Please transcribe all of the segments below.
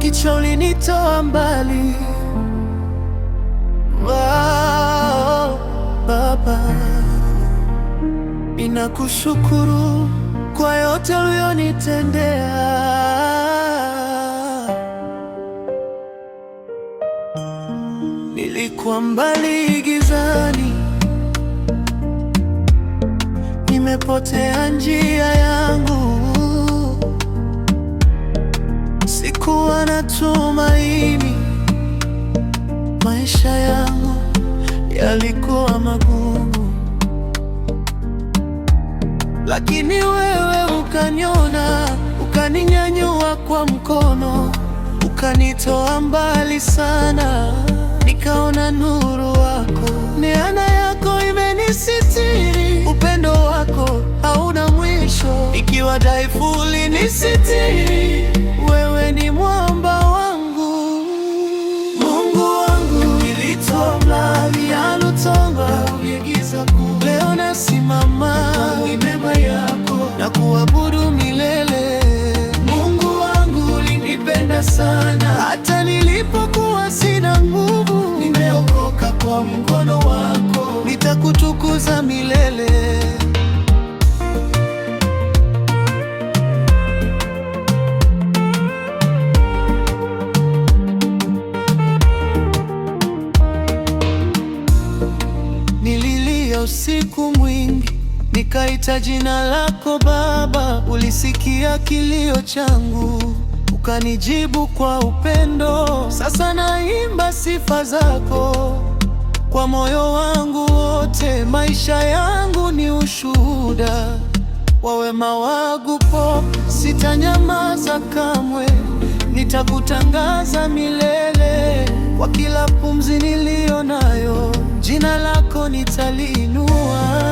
kicha ulinitoa mbali. Wow, Baba, ninakushukuru kwa yote uliyonitendea. Nilikuwa mbali gizani, nimepotea njia yangu. Sikuwa na tumaini, maisha yangu yalikuwa magumu, lakini wewe ukaniona, ukaninyanyua kwa mkono, ukanitoa mbali sana. Nikaona nuru wako, neema yako imenisitiri, upendo wako hauna mwisho. Nikiwa dhaifu ulinisitiri, wewe ni mwamba wangu. Mungu wangu, nilitoa mbali ya Lutonga, uligiza kuu. Leo nasimama ni neema yako na kuabudu milele. Mungu wangu, ulinipenda sana hata nilipokuwa sina nguvu. Nimeokoka kwa mkono wako, nitakutukuza milele. Nililia usiku mwingi, nikaita jina lako Baba. Ulisikia kilio changu, ukanijibu kwa upendo. Sasa naimba sifa zako kwa moyo wangu wote. Maisha yangu ni ushuhuda wa wema wako. Sitanyamaza kamwe, nitakutangaza milele. Kwa kila pumzi niliyo nayo, jina lako nitaliinua.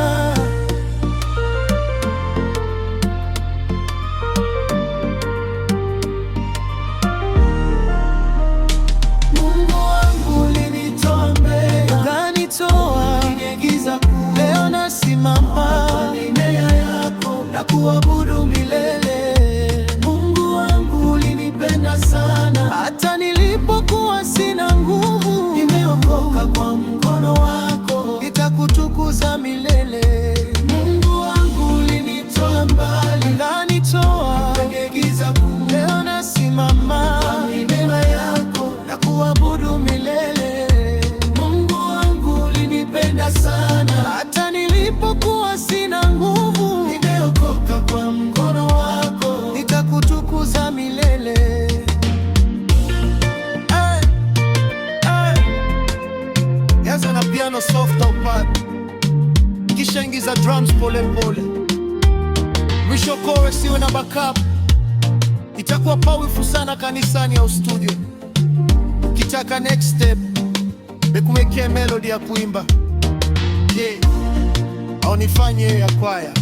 Leo nasimama kwa neema yako na kuabudu milele. Mungu wangu, ulinipenda sana hata nilipokuwa sina nguvu. Nimeokoka kwa mkono wako, nitakutukuza milele. Mungu wangu, ulinitoa mbali, ukanitoa kwenye giza kuu. Leo nasimama kwa neema yako na kuabudu milele. Mungu wangu, ulinipenda sana hata nilipokuwa sina nguvu. Nimeokoka kwa mkono wako, nitakutukuza milele. Anza na piano soft au pad, kisha ingiza drums pole pole, mwisho chorus iwe na backup. Itakuwa powerful sana kanisani au studio. Kitaka next step, bekuwekea melody ya kuimba, au nifanye ya kwaya.